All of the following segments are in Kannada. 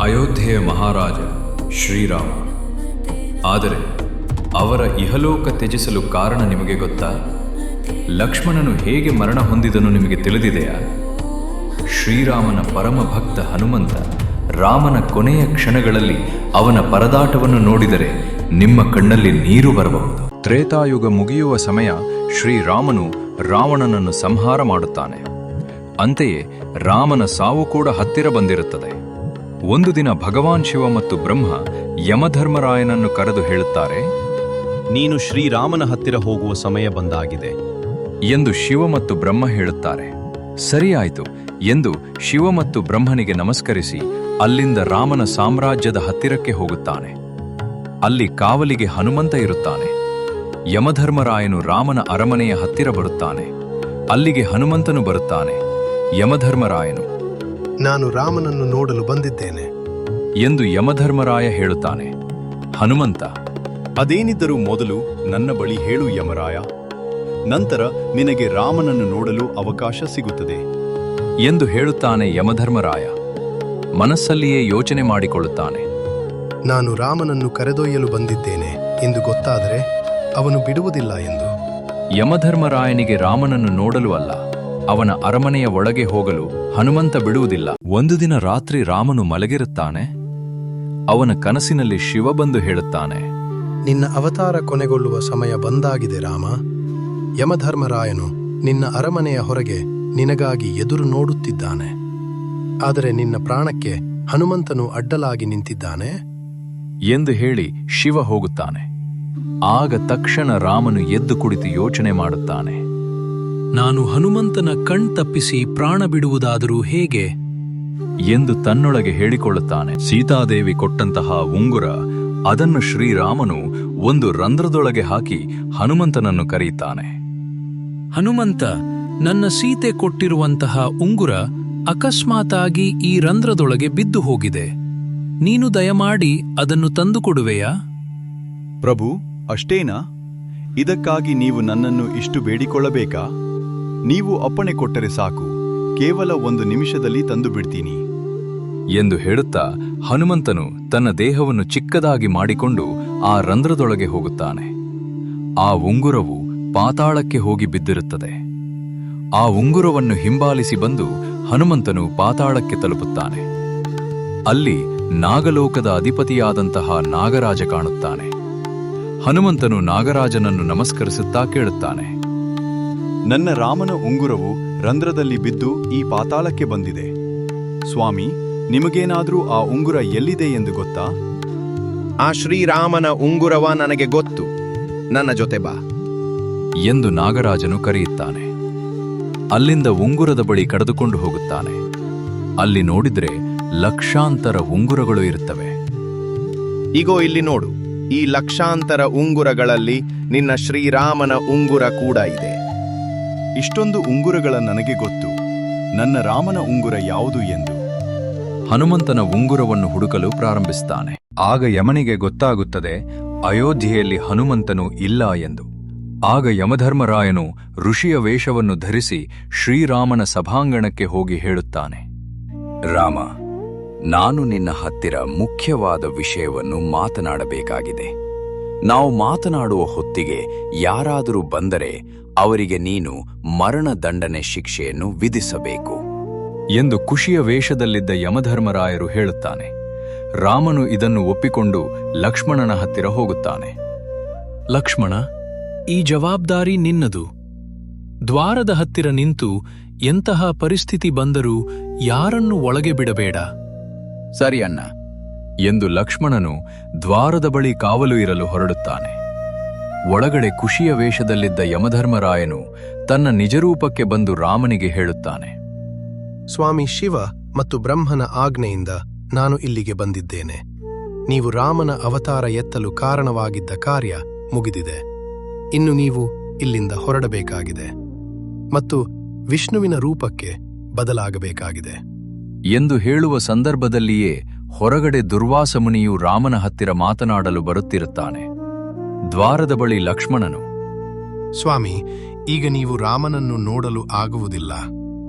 ಅಯೋಧ್ಯೆಯ ಮಹಾರಾಜ ಶ್ರೀರಾಮ. ಆದರೆ ಅವರ ಇಹಲೋಕ ತ್ಯಜಿಸಲು ಕಾರಣ ನಿಮಗೆ ಗೊತ್ತಾ? ಲಕ್ಷ್ಮಣನು ಹೇಗೆ ಮರಣ ಹೊಂದಿದನು ನಿಮಗೆ ತಿಳಿದಿದೆಯಾ? ಶ್ರೀರಾಮನ ಪರಮ ಭಕ್ತ ಹನುಮಂತ ರಾಮನ ಕೊನೆಯ ಕ್ಷಣಗಳಲ್ಲಿ ಅವನ ಪರದಾಟವನ್ನು ನೋಡಿದರೆ ನಿಮ್ಮ ಕಣ್ಣಲ್ಲಿ ನೀರು ಬರಬಹುದು. ತ್ರೇತಾಯುಗ ಮುಗಿಯುವ ಸಮಯ ಶ್ರೀರಾಮನು ರಾವಣನನ್ನು ಸಂಹಾರ ಮಾಡುತ್ತಾನೆ. ಅಂತೆಯೇ ರಾಮನ ಸಾವು ಕೂಡ ಹತ್ತಿರ ಬಂದಿರುತ್ತದೆ. ಒಂದು ದಿನ ಭಗವಾನ್ ಶಿವ ಮತ್ತು ಬ್ರಹ್ಮ ಯಮಧರ್ಮರಾಯನನ್ನು ಕರೆದು ಹೇಳುತ್ತಾರೆ, ನೀನು ಶ್ರೀರಾಮನ ಹತ್ತಿರ ಹೋಗುವ ಸಮಯ ಬಂದಾಗಿದೆ ಎಂದು ಶಿವ ಮತ್ತು ಬ್ರಹ್ಮ ಹೇಳುತ್ತಾರೆ. ಸರಿಯಾಯಿತು ಎಂದು ಶಿವ ಮತ್ತು ಬ್ರಹ್ಮನಿಗೆ ನಮಸ್ಕರಿಸಿ ಅಲ್ಲಿಂದ ರಾಮನ ಸಾಮ್ರಾಜ್ಯದ ಹತ್ತಿರಕ್ಕೆ ಹೋಗುತ್ತಾನೆ. ಅಲ್ಲಿ ಕಾವಲಿಗೆ ಹನುಮಂತ ಇರುತ್ತಾನೆ. ಯಮಧರ್ಮರಾಯನು ರಾಮನ ಅರಮನೆಯ ಹತ್ತಿರ ಬರುತ್ತಾನೆ. ಅಲ್ಲಿಗೆ ಹನುಮಂತನು ಬರುತ್ತಾನೆ. ಯಮಧರ್ಮರಾಯನು, ನಾನು ರಾಮನನ್ನು ನೋಡಲು ಬಂದಿದ್ದೇನೆ ಎಂದು ಯಮಧರ್ಮರಾಯ ಹೇಳುತ್ತಾನೆ. ಹನುಮಂತ, ಅದೇನಿದ್ದರೂ ಮೊದಲು ನನ್ನ ಬಳಿ ಹೇಳು ಯಮರಾಯ, ನಂತರ ನಿನಗೆ ರಾಮನನ್ನು ನೋಡಲು ಅವಕಾಶ ಸಿಗುತ್ತದೆ ಎಂದು ಹೇಳುತ್ತಾನೆ. ಯಮಧರ್ಮರಾಯ ಮನಸ್ಸಲ್ಲಿಯೇ ಯೋಚನೆ ಮಾಡಿಕೊಳ್ಳುತ್ತಾನೆ. ನಾನು ರಾಮನನ್ನು ಕರೆದೊಯ್ಯಲು ಬಂದಿದ್ದೇನೆ ಎಂದು ಗೊತ್ತಾದರೆ ಅವನು ಬಿಡುವುದಿಲ್ಲ ಎಂದು. ಯಮಧರ್ಮರಾಯನಿಗೆ ರಾಮನನ್ನು ನೋಡಲು ಅಲ್ಲ, ಅವನ ಅರಮನೆಯ ಒಳಗೆ ಹೋಗಲು ಹನುಮಂತ ಬಿಡುವುದಿಲ್ಲ. ಒಂದು ದಿನ ರಾತ್ರಿ ರಾಮನು ಮಲಗಿರುತ್ತಾನೆ. ಅವನ ಕನಸಿನಲ್ಲಿ ಶಿವ ಬಂದು ಹೇಳುತ್ತಾನೆ, ನಿನ್ನ ಅವತಾರ ಕೊನೆಗೊಳ್ಳುವ ಸಮಯ ಬಂದಾಗಿದೆ ರಾಮ. ಯಮಧರ್ಮರಾಯನು ನಿನ್ನ ಅರಮನೆಯ ಹೊರಗೆ ನಿನಗಾಗಿ ಎದುರು ನೋಡುತ್ತಿದ್ದಾನೆ. ಆದರೆ ನಿನ್ನ ಪ್ರಾಣಕ್ಕೆ ಹನುಮಂತನು ಅಡ್ಡಲಾಗಿ ನಿಂತಿದ್ದಾನೆ ಎಂದು ಹೇಳಿ ಶಿವ ಹೋಗುತ್ತಾನೆ. ಆಗ ತಕ್ಷಣ ರಾಮನು ಎದ್ದು ಕುಳಿತು ಯೋಚನೆ ಮಾಡುತ್ತಾನೆ. ನಾನು ಹನುಮಂತನ ತಪ್ಪಿಸಿ ಪ್ರಾಣ ಬಿಡುವುದಾದರೂ ಹೇಗೆ ಎಂದು ತನ್ನೊಳಗೆ ಹೇಳಿಕೊಳ್ಳುತ್ತಾನೆ. ಸೀತಾದೇವಿ ಕೊಟ್ಟಂತಹ ಉಂಗುರ, ಅದನ್ನು ಶ್ರೀರಾಮನು ಒಂದು ರಂಧ್ರದೊಳಗೆ ಹಾಕಿ ಹನುಮಂತನನ್ನು ಕರೆಯುತ್ತಾನೆ. ಹನುಮಂತ, ನನ್ನ ಸೀತೆ ಕೊಟ್ಟಿರುವಂತಹ ಉಂಗುರ ಅಕಸ್ಮಾತಾಗಿ ಈ ರಂಧ್ರದೊಳಗೆ ಬಿದ್ದು ಹೋಗಿದೆ. ನೀನು ದಯಮಾಡಿ ಅದನ್ನು ತಂದುಕೊಡುವೆಯಾ? ಪ್ರಭು, ಅಷ್ಟೇನಾ? ಇದಕ್ಕಾಗಿ ನೀವು ನನ್ನನ್ನು ಇಷ್ಟು ಬೇಡಿಕೊಳ್ಳಬೇಕಾ? ನೀವು ಅಪ್ಪಣೆ ಕೊಟ್ಟರೆ ಸಾಕು, ಕೇವಲ 1 ನಿಮಿಷದಲ್ಲಿ ತಂದು ಬಿಡ್ತೀನಿ ಎಂದು ಹೇಳುತ್ತಾ ಹನುಮಂತನು ತನ್ನ ದೇಹವನ್ನು ಚಿಕ್ಕದಾಗಿ ಮಾಡಿಕೊಂಡು ಆ ರಂಧ್ರದೊಳಗೆ ಹೋಗುತ್ತಾನೆ. ಆ ಉಂಗುರವು ಪಾತಾಳಕ್ಕೆ ಹೋಗಿ ಬಿದ್ದಿರುತ್ತದೆ. ಆ ಉಂಗುರವನ್ನು ಹಿಂಬಾಲಿಸಿ ಬಂದು ಹನುಮಂತನು ಪಾತಾಳಕ್ಕೆ ತಲುಪುತ್ತಾನೆ. ಅಲ್ಲಿ ನಾಗಲೋಕದ ಅಧಿಪತಿಯಾದಂತಹ ನಾಗರಾಜ ಕಾಣುತ್ತಾನೆ. ಹನುಮಂತನು ನಾಗರಾಜನನ್ನು ನಮಸ್ಕರಿಸುತ್ತಾ ಕೇಳುತ್ತಾನೆ, ನನ್ನ ರಾಮನ ಉಂಗುರವು ರಂಧ್ರದಲ್ಲಿ ಬಿದ್ದು ಈ ಪಾತಾಳಕ್ಕೆ ಬಂದಿದೆ. ಸ್ವಾಮಿ, ನಿಮಗೇನಾದ್ರೂ ಆ ಉಂಗುರ ಎಲ್ಲಿದೆ ಎಂದು ಗೊತ್ತಾ? ಆ ಶ್ರೀರಾಮನ ಉಂಗುರವ ನನಗೆ ಗೊತ್ತು, ನನ್ನ ಜೊತೆ ಬಾ ಎಂದು ನಾಗರಾಜನು ಕರೆಯುತ್ತಾನೆ. ಅಲ್ಲಿಂದ ಉಂಗುರದ ಬಳಿ ಕರೆದುಕೊಂಡು ಹೋಗುತ್ತಾನೆ. ಅಲ್ಲಿ ನೋಡಿದ್ರೆ ಲಕ್ಷಾಂತರ ಉಂಗುರಗಳು ಇರುತ್ತವೆ. ಈಗೋ ಇಲ್ಲಿ ನೋಡು, ಈ ಲಕ್ಷಾಂತರ ಉಂಗುರಗಳಲ್ಲಿ ನಿನ್ನ ಶ್ರೀರಾಮನ ಉಂಗುರ ಕೂಡ ಇದೆ. ಇಷ್ಟೊಂದು ಉಂಗುರಗಳ ನನಗೆ ಗೊತ್ತು, ನನ್ನ ರಾಮನ ಉಂಗುರ ಯಾವುದು ಎಂದು. ಹನುಮಂತನ ಉಂಗುರವನ್ನು ಹುಡುಕಲು ಪ್ರಾರಂಭಿಸುತ್ತಾನೆ. ಆಗ ಯಮನಿಗೆ ಗೊತ್ತಾಗುತ್ತದೆ ಅಯೋಧ್ಯೆಯಲ್ಲಿ ಹನುಮಂತನು ಇಲ್ಲ ಎಂದು. ಆಗ ಯಮಧರ್ಮರಾಯನು ಋಷಿಯ ವೇಷವನ್ನು ಧರಿಸಿ ಶ್ರೀರಾಮನ ಸಭಾಂಗಣಕ್ಕೆ ಹೋಗಿ ಹೇಳುತ್ತಾನೆ, ರಾಮ, ನಾನು ನಿನ್ನ ಹತ್ತಿರ ಮುಖ್ಯವಾದ ವಿಷಯವನ್ನು ಮಾತನಾಡಬೇಕಾಗಿದೆ. ನಾವು ಮಾತನಾಡುವ ಹೊತ್ತಿಗೆ ಯಾರಾದರೂ ಬಂದರೆ ಅವರಿಗೆ ನೀನು ಮರಣದಂಡನೆ ಶಿಕ್ಷೆಯನ್ನು ವಿಧಿಸಬೇಕು ಎಂದು ಖುಷಿಯ ವೇಷದಲ್ಲಿದ್ದ ಯಮಧರ್ಮರಾಯರು ಹೇಳುತ್ತಾನೆ. ರಾಮನು ಇದನ್ನು ಒಪ್ಪಿಕೊಂಡು ಲಕ್ಷ್ಮಣನ ಹತ್ತಿರ ಹೋಗುತ್ತಾನೆ. ಲಕ್ಷ್ಮಣ, ಈ ಜವಾಬ್ದಾರಿ ನಿನ್ನದು. ದ್ವಾರದ ಹತ್ತಿರ ನಿಂತು ಎಂತಹ ಪರಿಸ್ಥಿತಿ ಬಂದರೂ ಯಾರನ್ನು ಒಳಗೆ ಬಿಡಬೇಡ. ಸರಿ ಅಣ್ಣ ಎಂದು ಲಕ್ಷ್ಮಣನು ದ್ವಾರದ ಬಳಿ ಕಾವಲು ಇರಲು ಹೊರಡುತ್ತಾನೆ. ಒಳಗಡೆ ಖುಷಿಯ ವೇಷದಲ್ಲಿದ್ದ ಯಮಧರ್ಮರಾಯನು ತನ್ನ ನಿಜರೂಪಕ್ಕೆ ಬಂದು ರಾಮನಿಗೆ ಹೇಳುತ್ತಾನೆ, ಸ್ವಾಮಿ ಶಿವ ಮತ್ತು ಬ್ರಹ್ಮನ ಆಜ್ಞೆಯಿಂದ ನಾನು ಇಲ್ಲಿಗೆ ಬಂದಿದ್ದೇನೆ. ನೀವು ರಾಮನ ಅವತಾರ ಎತ್ತಲು ಕಾರಣವಾಗಿದ್ದ ಕಾರ್ಯ ಮುಗಿದಿದೆ. ಇನ್ನು ನೀವು ಇಲ್ಲಿಂದ ಹೊರಡಬೇಕಾಗಿದೆ ಮತ್ತು ವಿಷ್ಣುವಿನ ರೂಪಕ್ಕೆ ಬದಲಾಗಬೇಕಾಗಿದೆ ಎಂದು ಹೇಳುವ ಸಂದರ್ಭದಲ್ಲಿಯೇ ಹೊರಗಡೆ ದುರ್ವಾಸ ಮುನಿಯು ರಾಮನ ಹತ್ತಿರ ಮಾತನಾಡಲು ಬರುತ್ತಿರುತ್ತಾನೆ. ದ್ವಾರದ ಬಳಿ ಲಕ್ಷ್ಮಣನು, ಸ್ವಾಮಿ, ಈಗ ನೀವು ರಾಮನನ್ನು ನೋಡಲು ಆಗುವುದಿಲ್ಲ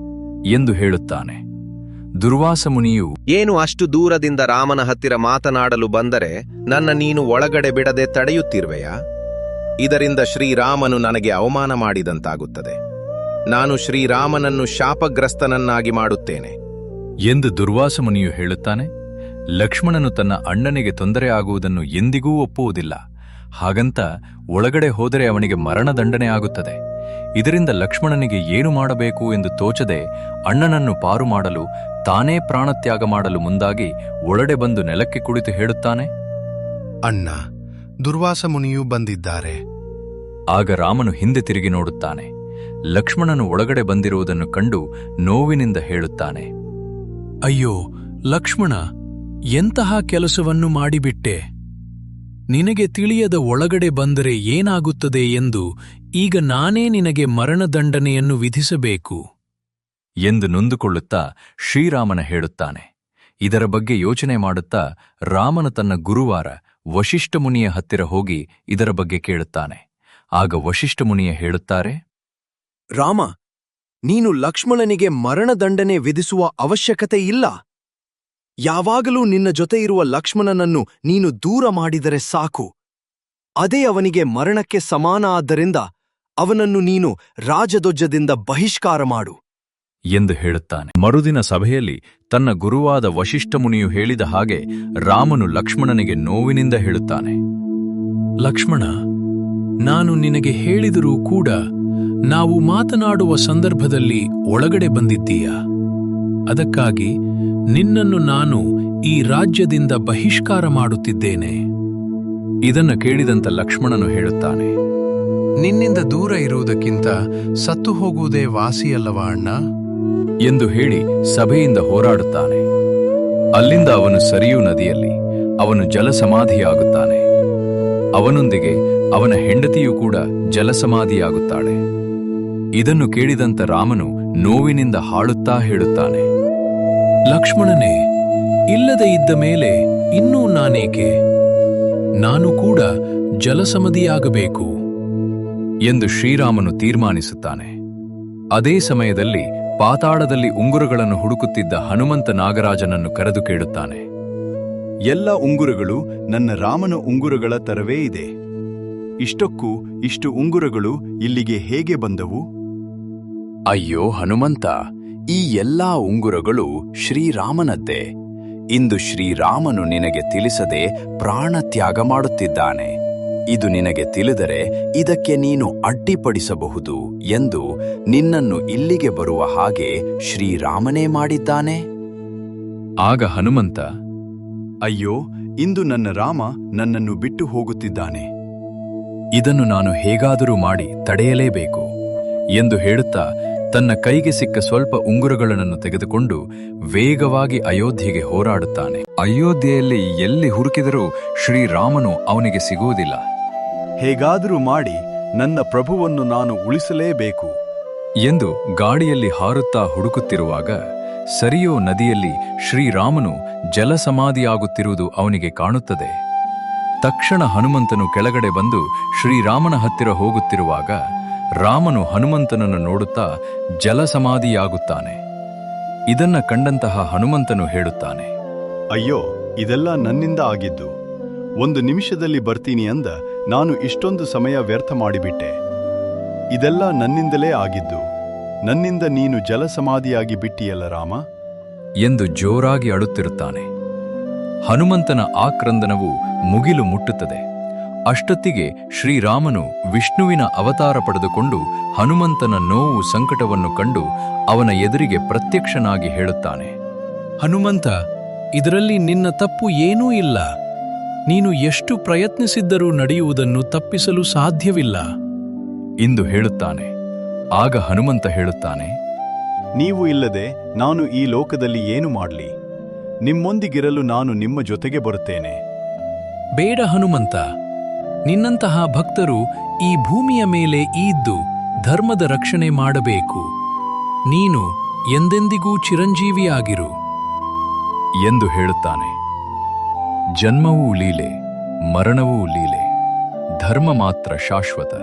ಎಂದು ಹೇಳುತ್ತಾನೆ. ದುರ್ವಾಸ ಮುನಿಯು ಏನು ಅಷ್ಟು ದೂರದಿಂದ ರಾಮನ ಹತ್ತಿರ ಮಾತನಾಡಲು ಬಂದರೆ ನನ್ನ ನೀನು ಒಳಗಡೆ ಬಿಡದೆ ತಡೆಯುತ್ತಿರುವೆಯಾ? ಇದರಿಂದ ಶ್ರೀರಾಮನು ನನಗೆ ಅವಮಾನ ಮಾಡಿದಂತಾಗುತ್ತದೆ. ನಾನು ಶ್ರೀರಾಮನನ್ನು ಶಾಪಗ್ರಸ್ತನನ್ನಾಗಿ ಮಾಡುತ್ತೇನೆ ಎಂದು ದುರ್ವಾಸ ಮುನಿಯು ಹೇಳುತ್ತಾನೆ. ಲಕ್ಷ್ಮಣನು ತನ್ನ ಅಣ್ಣನಿಗೆ ತೊಂದರೆ ಆಗುವುದನ್ನು ಎಂದಿಗೂ ಒಪ್ಪುವುದಿಲ್ಲ. ಹಾಗಂತ ಒಳಗಡೆ ಹೋದರೆ ಅವನಿಗೆ ಮರಣದಂಡನೆ ಆಗುತ್ತದೆ. ಇದರಿಂದ ಲಕ್ಷ್ಮಣನಿಗೆ ಏನು ಮಾಡಬೇಕು ಎಂದು ತೋಚದೆ ಅಣ್ಣನನ್ನು ಪಾರು ಮಾಡಲು ತಾನೇ ಪ್ರಾಣತ್ಯಾಗ ಮಾಡಲು ಮುಂದಾಗಿ ಒಳಡೆ ಬಂದು ನೆಲಕ್ಕೆ ಕುಳಿತು ಹೇಳುತ್ತಾನೆ, ಅಣ್ಣ, ದುರ್ವಾಸ ಮುನಿಯೂ ಬಂದಿದ್ದಾರೆ. ಆಗ ರಾಮನು ಹಿಂದೆ ತಿರುಗಿ ನೋಡುತ್ತಾನೆ. ಲಕ್ಷ್ಮಣನು ಒಳಗಡೆ ಬಂದಿರುವುದನ್ನು ಕಂಡು ನೋವಿನಿಂದ ಹೇಳುತ್ತಾನೆ, ಅಯ್ಯೋ ಲಕ್ಷ್ಮಣ, ಎಂತಹ ಕೆಲಸವನ್ನು ಮಾಡಿಬಿಟ್ಟೆ. ನಿನಗೆ ತಿಳಿಯದ ಒಳಗಡೆ ಬಂದರೆ ಏನಾಗುತ್ತದೆ ಎಂದು ಈಗ ನಾನೇ ನಿನಗೆ ಮರಣದಂಡನೆಯನ್ನು ವಿಧಿಸಬೇಕು ಎಂದು ನೊಂದುಕೊಳ್ಳುತ್ತಾ ಶ್ರೀರಾಮನ ಹೇಳುತ್ತಾನೆ. ಇದರ ಬಗ್ಗೆ ಯೋಚನೆ ಮಾಡುತ್ತಾ ರಾಮನು ತನ್ನ ಗುರುವಾರ ವಶಿಷ್ಠ ಮುನಿಯ ಹತ್ತಿರ ಹೋಗಿ ಇದರ ಬಗ್ಗೆ ಕೇಳುತ್ತಾನೆ. ಆಗ ವಶಿಷ್ಠ ಮುನಿಯ ಹೇಳುತ್ತಾರೆ, ರಾಮ, ನೀನು ಲಕ್ಷ್ಮಣನಿಗೆ ಮರಣದಂಡನೆ ವಿಧಿಸುವ ಅವಶ್ಯಕತೆ ಇಲ್ಲ. ಯಾವಾಗಲೂ ನಿನ್ನ ಜೊತೆ ಇರುವ ಲಕ್ಷ್ಮಣನನ್ನು ನೀನು ದೂರ ಮಾಡಿದರೆ ಸಾಕು. ಅದೇ ಅವನಿಗೆ ಮರಣಕ್ಕೆ ಸಮಾನ. ಆದ್ದರಿಂದ ಅವನನ್ನು ನೀನು ರಾಜಧ್ವಜದಿಂದ ಬಹಿಷ್ಕಾರ ಮಾಡು ಎಂದು ಹೇಳುತ್ತಾನೆ. ಮರುದಿನ ಸಭೆಯಲ್ಲಿ ತನ್ನ ಗುರುವಾದ ವಶಿಷ್ಠ ಮುನಿಯು ಹೇಳಿದ ಹಾಗೆ ರಾಮನು ಲಕ್ಷ್ಮಣನಿಗೆ ನೋವಿನಿಂದ ಹೇಳುತ್ತಾನೆ, ಲಕ್ಷ್ಮಣ, ನಾನು ನಿನಗೆ ಹೇಳಿದರೂ ಕೂಡ ನಾವು ಮಾತನಾಡುವ ಸಂದರ್ಭದಲ್ಲಿ ಒಳಗಡೆ ಬಂದಿದ್ದೀಯಾ? ಅದಕ್ಕಾಗಿ ನಿನ್ನನ್ನು ನಾನು ಈ ರಾಜ್ಯದಿಂದ ಬಹಿಷ್ಕಾರ ಮಾಡುತ್ತಿದ್ದೇನೆ. ಇದನ್ನು ಕೇಳಿದಂತ ಲಕ್ಷ್ಮಣನು ಹೇಳುತ್ತಾನೆ, ನಿನ್ನಿಂದ ದೂರ ಇರುವುದಕ್ಕಿಂತ ಸತ್ತು ಹೋಗುವುದೇ ವಾಸಿಯಲ್ಲವಾ ಅಣ್ಣ? ಎಂದು ಹೇಳಿ ಸಭೆಯಿಂದ ಹೋರಾಡುತ್ತಾನೆ. ಅಲ್ಲಿಂದ ಅವನು ಸರಿಯೂ ನದಿಯಲ್ಲಿ ಅವನು ಜಲಸಮಾಧಿಯಾಗುತ್ತಾನೆ. ಅವನೊಂದಿಗೆ ಅವನ ಹೆಂಡತಿಯೂ ಕೂಡ ಜಲಸಮಾಧಿಯಾಗುತ್ತಾಳೆ. ಇದನ್ನು ಕೇಳಿದಂತ ರಾಮನು ನೋವಿನಿಂದ ಹಾಳುತ್ತಾ ಹೇಳುತ್ತಾನೆ, ಲಕ್ಷ್ಮಣನೇ, ಇಲ್ಲದೆ ಇದ್ದ ಮೇಲೆ ಇನ್ನೂ ನಾನೇಕೆ? ನಾನು ಕೂಡ ಜಲಸಮಧಿಯಾಗಬೇಕು ಎಂದು ಶ್ರೀರಾಮನು ತೀರ್ಮಾನಿಸುತ್ತಾನೆ. ಅದೇ ಸಮಯದಲ್ಲಿ ಪಾತಾಳದಲ್ಲಿ ಉಂಗುರಗಳನ್ನು ಹುಡುಕುತ್ತಿದ್ದ ಹನುಮಂತ ನಾಗರಾಜನನ್ನು ಕರೆದು ಕೇಳುತ್ತಾನೆ, ಎಲ್ಲ ಉಂಗುರಗಳು ನನ್ನ ರಾಮನ ಉಂಗುರಗಳ ತರವೇ ಇದೆ. ಇಷ್ಟಕ್ಕೂ ಇಷ್ಟು ಉಂಗುರಗಳು ಇಲ್ಲಿಗೆ ಹೇಗೆ ಬಂದವು? ಅಯ್ಯೋ ಹನುಮಂತ, ಈ ಎಲ್ಲಾ ಉಂಗುರಗಳು ಶ್ರೀರಾಮನದ್ದೇ. ಇಂದು ಶ್ರೀರಾಮನು ನಿನಗೆ ತಿಳಿಸದೆ ಪ್ರಾಣತ್ಯಾಗ ಮಾಡುತ್ತಿದ್ದಾನೆ. ಇದು ನಿನಗೆ ತಿಳಿದರೆ ಇದಕ್ಕೆ ನೀನು ಅಡ್ಡಿಪಡಿಸಬಹುದು ಎಂದು ನಿನ್ನನ್ನು ಇಲ್ಲಿಗೆ ಬರುವ ಹಾಗೆ ಶ್ರೀರಾಮನೇ ಮಾಡಿದ್ದಾನೆ. ಆಗ ಹನುಮಂತ, ಅಯ್ಯೋ, ಇಂದು ನನ್ನ ರಾಮ ನನ್ನನ್ನು ಬಿಟ್ಟು ಹೋಗುತ್ತಿದ್ದಾನೆ. ಇದನ್ನು ನಾನು ಹೇಗಾದರೂ ಮಾಡಿ ತಡೆಯಲೇಬೇಕು ಎಂದು ಹೇಳುತ್ತಾ ತನ್ನ ಕೈಗೆ ಸಿಕ್ಕ ಸ್ವಲ್ಪ ಉಂಗುರಗಳನ್ನು ತೆಗೆದುಕೊಂಡು ವೇಗವಾಗಿ ಅಯೋಧ್ಯೆಗೆ ಹೋರಾಡುತ್ತಾನೆ. ಅಯೋಧ್ಯೆಯಲ್ಲಿ ಎಲ್ಲಿ ಹುಡುಕಿದರೂ ಶ್ರೀರಾಮನು ಅವನಿಗೆ ಸಿಗುವುದಿಲ್ಲ. ಹೇಗಾದರೂ ಮಾಡಿ ನನ್ನ ಪ್ರಭುವನ್ನು ನಾನು ಉಳಿಸಲೇಬೇಕು ಎಂದು ಗಾಡಿಯಲ್ಲಿ ಹಾರುತ್ತಾ ಹುಡುಕುತ್ತಿರುವಾಗ ಸರಿಯೋ ನದಿಯಲ್ಲಿ ಶ್ರೀರಾಮನು ಜಲಸಮಾಧಿಯಾಗುತ್ತಿರುವುದು ಅವನಿಗೆ ಕಾಣುತ್ತದೆ. ತಕ್ಷಣ ಹನುಮಂತನು ಕೆಳಗಡೆ ಬಂದು ಶ್ರೀರಾಮನ ಹತ್ತಿರ ಹೋಗುತ್ತಿರುವಾಗ ರಾಮನು ಹನುಮಂತನನ್ನು ನೋಡುತ್ತಾ ಜಲಸಮಾಧಿಯಾಗುತ್ತಾನೆ. ಇದನ್ನ ಕಂಡಂತಹ ಹನುಮಂತನು ಹೇಳುತ್ತಾನೆ, ಅಯ್ಯೋ, ಇದೆಲ್ಲ ನನ್ನಿಂದ ಆಗಿದ್ದು. ಒಂದು ನಿಮಿಷದಲ್ಲಿ ಬರ್ತೀನಿ ಅಂದ ನಾನು ಇಷ್ಟೊಂದು ಸಮಯ ವ್ಯರ್ಥ ಮಾಡಿಬಿಟ್ಟೆ. ಇದೆಲ್ಲ ನನ್ನಿಂದಲೇ ಆಗಿದ್ದು. ನನ್ನಿಂದ ನೀನು ಜಲಸಮಾಧಿಯಾಗಿ ಬಿಟ್ಟಿಯಲ್ಲ ರಾಮ ಎಂದು ಜೋರಾಗಿ ಅಳುತ್ತಿರುತ್ತಾನೆ. ಹನುಮಂತನ ಆಕ್ರಂದನವು ಮುಗಿಲು ಮುಟ್ಟುತ್ತದೆ. ಅಷ್ಟೊತ್ತಿಗೆ ಶ್ರೀರಾಮನು ವಿಷ್ಣುವಿನ ಅವತಾರ ಪಡೆದುಕೊಂಡು ಹನುಮಂತನ ನೋವು ಸಂಕಟವನ್ನು ಕಂಡು ಅವನ ಎದುರಿಗೆ ಪ್ರತ್ಯಕ್ಷನಾಗಿ ಹೇಳುತ್ತಾನೆ, ಹನುಮಂತ, ಇದರಲ್ಲಿ ನಿನ್ನ ತಪ್ಪು ಏನೂ ಇಲ್ಲ. ನೀನು ಎಷ್ಟು ಪ್ರಯತ್ನಿಸಿದ್ದರೂ ನಡೆಯುವುದನ್ನು ತಪ್ಪಿಸಲು ಸಾಧ್ಯವಿಲ್ಲ ಎಂದು ಹೇಳುತ್ತಾನೆ. ಆಗ ಹನುಮಂತ ಹೇಳುತ್ತಾನೆ, ನೀವು ಇಲ್ಲದೆ ನಾನು ಈ ಲೋಕದಲ್ಲಿ ಏನು ಮಾಡಲಿ? ನಿಮ್ಮೊಂದಿಗಿರಲು ನಾನು ನಿಮ್ಮ ಜೊತೆಗೆ ಬರುತ್ತೇನೆ. ಬೇಡ ಹನುಮಂತ, ನಿನ್ನಂತಹ ಭಕ್ತರು ಈ ಭೂಮಿಯ ಮೇಲೆ ಇದ್ದು ಧರ್ಮದ ರಕ್ಷಣೆ ಮಾಡಬೇಕು. ನೀನು ಎಂದೆಂದಿಗೂ ಚಿರಂಜೀವಿಯಾಗಿರು ಎಂದು ಹೇಳುತ್ತಾನೆ. ಜನ್ಮವೂ ಲೀಲೆ, ಮರಣವೂ ಲೀಲೆ, ಧರ್ಮ ಮಾತ್ರ ಶಾಶ್ವತ.